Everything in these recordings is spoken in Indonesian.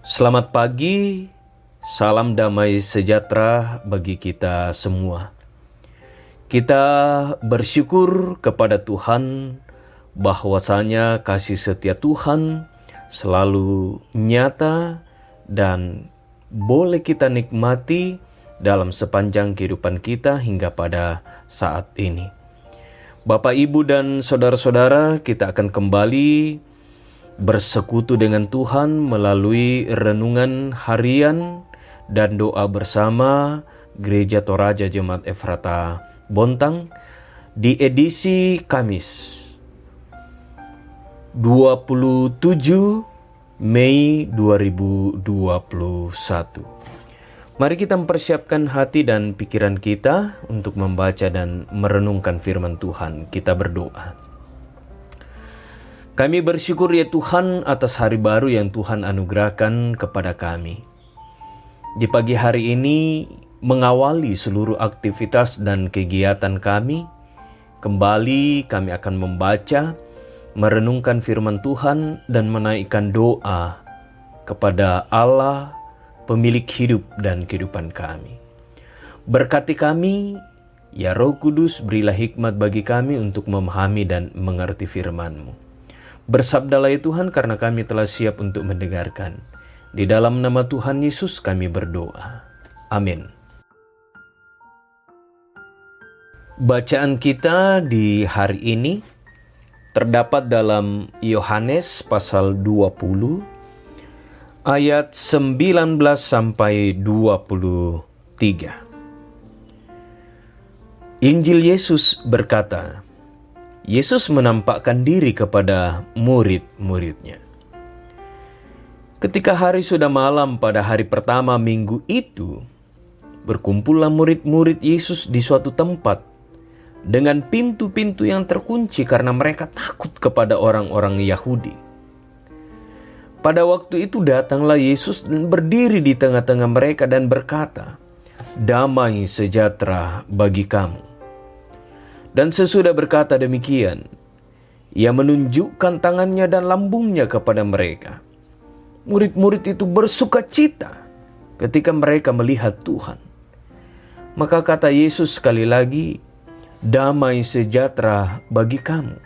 Selamat pagi, salam damai sejahtera bagi kita semua. Kita bersyukur kepada Tuhan bahwasanya kasih setia Tuhan selalu nyata dan boleh kita nikmati dalam sepanjang kehidupan kita hingga pada saat ini. Bapak, Ibu, dan saudara-saudara, kita akan kembali bersekutu dengan Tuhan melalui renungan harian dan doa bersama Gereja Toraja Jemaat Efrata Bontang di edisi Kamis 27 Mei 2021. Mari kita mempersiapkan hati dan pikiran kita untuk membaca dan merenungkan firman Tuhan. Kita berdoa. Kami bersyukur ya Tuhan atas hari baru yang Tuhan anugerahkan kepada kami. Di pagi hari ini mengawali seluruh aktivitas dan kegiatan kami, kembali kami akan membaca, merenungkan firman Tuhan dan menaikkan doa kepada Allah, pemilik hidup dan kehidupan kami. Berkati kami, ya Roh Kudus, berilah hikmat bagi kami untuk memahami dan mengerti firman-Mu. Bersabdalah ya Tuhan, karena kami telah siap untuk mendengarkan. Di dalam nama Tuhan Yesus kami berdoa. Amin. Bacaan kita di hari ini terdapat dalam Yohanes pasal 20 ayat 19 sampai 23. Injil Yesus berkata, Yesus menampakkan diri kepada murid-muridnya. Ketika hari sudah malam pada hari pertama minggu itu, berkumpullah murid-murid Yesus di suatu tempat dengan pintu-pintu yang terkunci karena mereka takut kepada orang-orang Yahudi. Pada waktu itu datanglah Yesus dan berdiri di tengah-tengah mereka dan berkata, "Damai sejahtera bagi kamu." Dan sesudah berkata demikian, ia menunjukkan tangannya dan lambungnya kepada mereka. Murid-murid itu bersuka cita ketika mereka melihat Tuhan. Maka kata Yesus sekali lagi, "Damai sejahtera bagi kamu.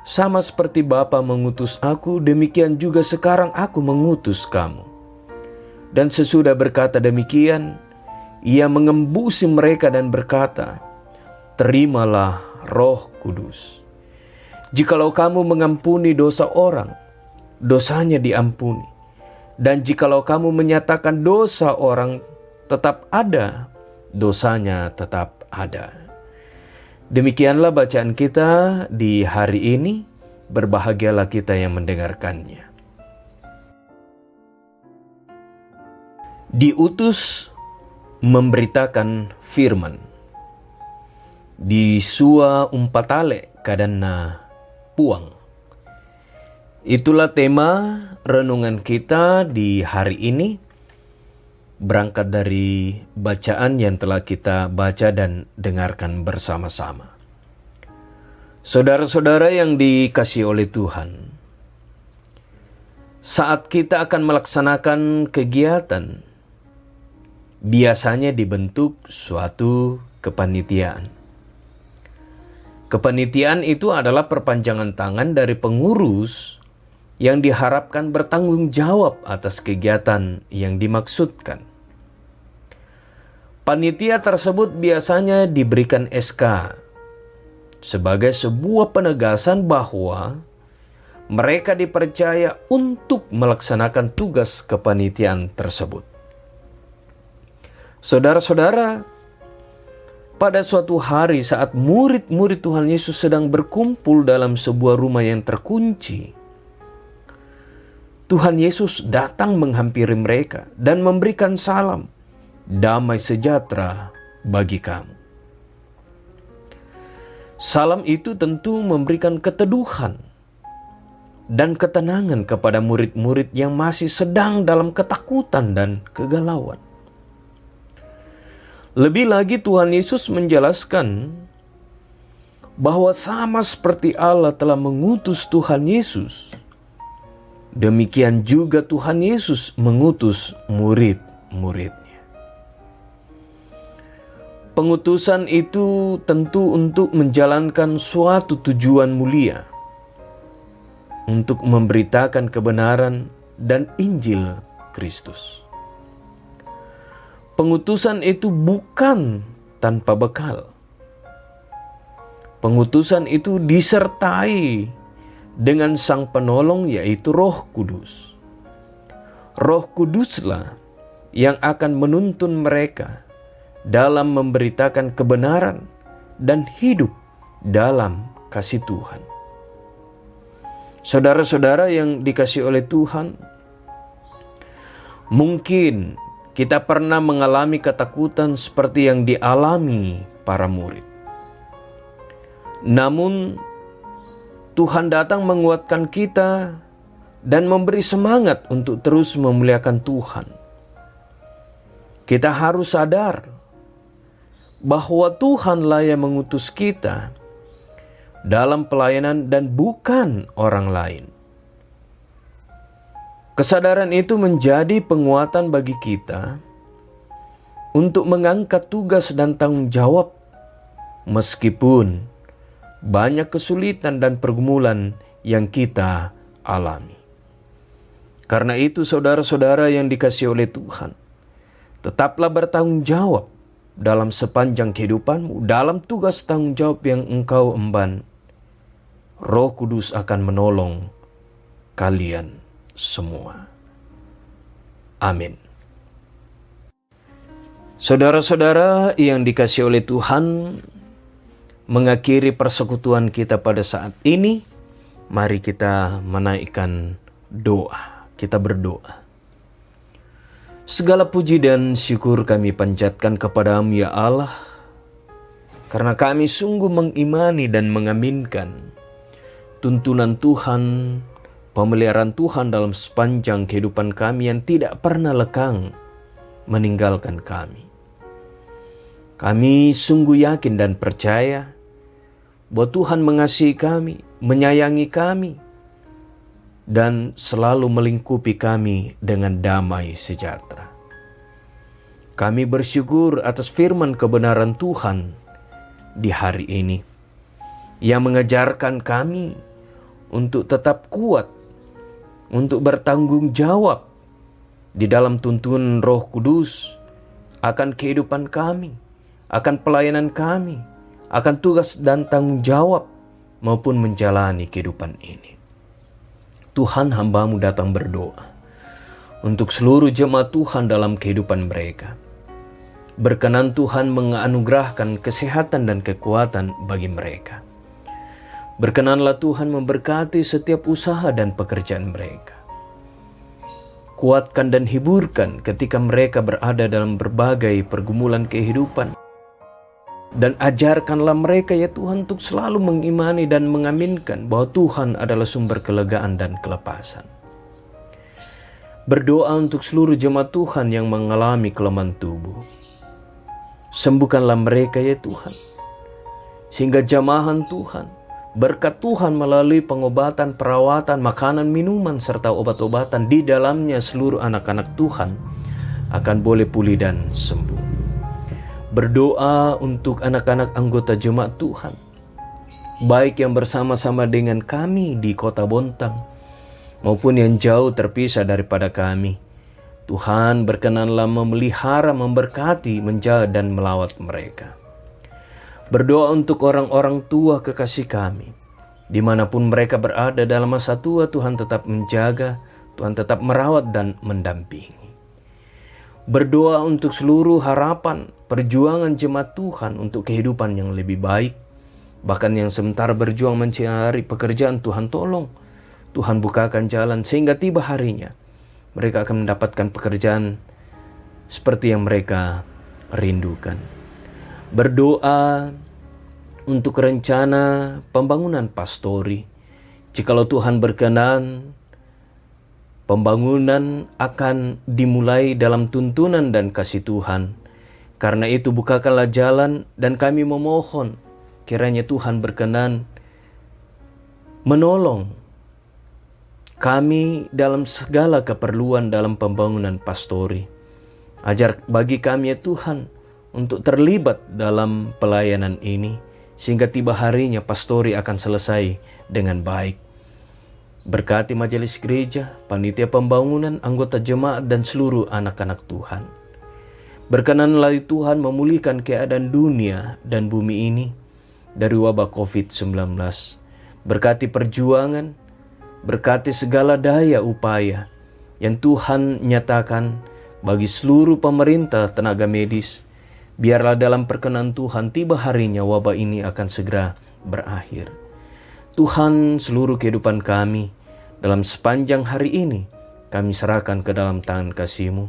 Sama seperti Bapa mengutus aku, demikian juga sekarang aku mengutus kamu." Dan sesudah berkata demikian, ia mengembusi mereka dan berkata, "Terimalah Roh Kudus. Jikalau kamu mengampuni dosa orang, dosanya diampuni. Dan jikalau kamu menyatakan dosa orang tetap ada, dosanya tetap ada." Demikianlah bacaan kita di hari ini. Berbahagialah kita yang mendengarkannya. Diutus memberitakan firman. Di sua umpatale kadana puang. Itulah tema renungan kita di hari ini, berangkat dari bacaan yang telah kita baca dan dengarkan bersama-sama. Saudara-saudara yang dikasihi oleh Tuhan, saat kita akan melaksanakan kegiatan, biasanya dibentuk suatu kepanitiaan. Kepanitiaan itu adalah perpanjangan tangan dari pengurus yang diharapkan bertanggung jawab atas kegiatan yang dimaksudkan. Panitia tersebut biasanya diberikan SK sebagai sebuah penegasan bahwa mereka dipercaya untuk melaksanakan tugas kepanitiaan tersebut. Saudara-saudara, pada suatu hari saat murid-murid Tuhan Yesus sedang berkumpul dalam sebuah rumah yang terkunci, Tuhan Yesus datang menghampiri mereka dan memberikan salam, "Damai sejahtera bagi kamu." Salam itu tentu memberikan keteduhan dan ketenangan kepada murid-murid yang masih sedang dalam ketakutan dan kegalauan. Lebih lagi Tuhan Yesus menjelaskan bahwa sama seperti Allah telah mengutus Tuhan Yesus, Demikian juga Tuhan Yesus mengutus murid-muridnya. Pengutusan itu tentu untuk menjalankan suatu tujuan mulia, untuk memberitakan kebenaran dan Injil Kristus. Pengutusan itu bukan tanpa bekal. Pengutusan itu disertai dengan Sang Penolong, yaitu Roh Kudus. Roh Kuduslah yang akan menuntun mereka dalam memberitakan kebenaran dan hidup dalam kasih Tuhan. Saudara-saudara yang dikasihi oleh Tuhan, mungkin kita pernah mengalami ketakutan seperti yang dialami para murid. Namun Tuhan datang menguatkan kita dan memberi semangat untuk terus memuliakan Tuhan. Kita harus sadar bahwa Tuhanlah yang mengutus kita dalam pelayanan dan bukan orang lain. Kesadaran itu menjadi penguatan bagi kita untuk mengangkat tugas dan tanggung jawab meskipun banyak kesulitan dan pergumulan yang kita alami. Karena itu saudara-saudara yang dikasihi oleh Tuhan, tetaplah bertanggung jawab dalam sepanjang kehidupanmu, dalam tugas tanggung jawab yang engkau emban. Roh Kudus akan menolong kalian semua. Amin. Saudara-saudara yang dikasihi oleh Tuhan, mengakhiri persekutuan kita pada saat ini, mari kita menaikkan doa. Kita berdoa. Segala puji dan syukur kami panjatkan kepadamu ya Allah, karena kami sungguh mengimani dan mengaminkan tuntunan Tuhan, pemeliharaan Tuhan dalam sepanjang kehidupan kami yang tidak pernah lekang meninggalkan kami. Kami sungguh yakin dan percaya bahwa Tuhan mengasihi kami, menyayangi kami, dan selalu melingkupi kami dengan damai sejahtera. Kami bersyukur atas firman kebenaran Tuhan di hari ini, yang mengajarkan kami untuk tetap kuat, untuk bertanggung jawab di dalam tuntunan Roh Kudus akan kehidupan kami, akan pelayanan kami, akan tugas dan tanggung jawab maupun menjalani kehidupan ini. Tuhan, hamba-Mu datang berdoa untuk seluruh jemaat Tuhan dalam kehidupan mereka. Berkenan Tuhan menganugerahkan kesehatan dan kekuatan bagi mereka. Berkenanlah Tuhan memberkati setiap usaha dan pekerjaan mereka. Kuatkan dan hiburkan ketika mereka berada dalam berbagai pergumulan kehidupan. Dan ajarkanlah mereka ya Tuhan untuk selalu mengimani dan mengaminkan bahwa Tuhan adalah sumber kelegaan dan kelepasan. Berdoa untuk seluruh jemaat Tuhan yang mengalami kelemahan tubuh. Sembuhkanlah mereka ya Tuhan, sehingga jamahan Tuhan, berkat Tuhan melalui pengobatan, perawatan, makanan, minuman, serta obat-obatan di dalamnya seluruh anak-anak Tuhan akan boleh pulih dan sembuh. Berdoa untuk anak-anak anggota jemaat Tuhan, baik yang bersama-sama dengan kami di Kota Bontang, maupun yang jauh terpisah daripada kami. Tuhan berkenanlah memelihara, memberkati, menjaga dan melawat mereka. Berdoa untuk orang-orang tua kekasih kami, dimanapun mereka berada dalam masa tua, Tuhan tetap menjaga, Tuhan tetap merawat dan mendampingi. Berdoa untuk seluruh harapan, perjuangan jemaat Tuhan untuk kehidupan yang lebih baik. Bahkan yang sementara berjuang mencari pekerjaan, Tuhan tolong. Tuhan bukakan jalan sehingga tiba harinya mereka akan mendapatkan pekerjaan seperti yang mereka rindukan. Berdoa untuk rencana pembangunan pastori. Jikalau Tuhan berkenan, pembangunan akan dimulai dalam tuntunan dan kasih Tuhan. Karena itu bukakanlah jalan dan kami memohon kiranya Tuhan berkenan menolong kami dalam segala keperluan dalam pembangunan pastori. Ajar bagi kami ya Tuhan untuk terlibat dalam pelayanan ini, sehingga tiba harinya pastori akan selesai dengan baik. Berkati majelis gereja, panitia pembangunan, anggota jemaat, dan seluruh anak-anak Tuhan. Berkenanlah Tuhan memulihkan keadaan dunia dan bumi ini dari wabah COVID-19. Berkati perjuangan, berkati segala daya upaya yang Tuhan nyatakan bagi seluruh pemerintah tenaga medis. Biarlah dalam perkenan Tuhan tiba harinya wabah ini akan segera berakhir. Tuhan, seluruh kehidupan kami dalam sepanjang hari ini kami serahkan ke dalam tangan kasih-Mu.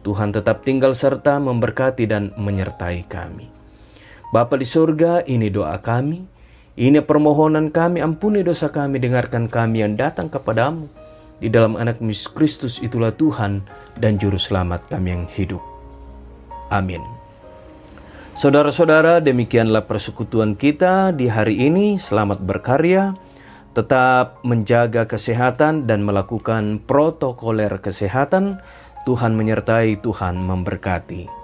Tuhan tetap tinggal serta memberkati dan menyertai kami. Bapa di surga, ini doa kami, ini permohonan kami, ampuni dosa kami, dengarkan kami yang datang kepadamu. Di dalam anak Yesus Kristus itulah Tuhan dan Juru Selamat kami yang hidup. Amin. Saudara-saudara, demikianlah persekutuan kita di hari ini. Selamat berkarya, tetap menjaga kesehatan dan melakukan protokoler kesehatan. Tuhan menyertai, Tuhan memberkati.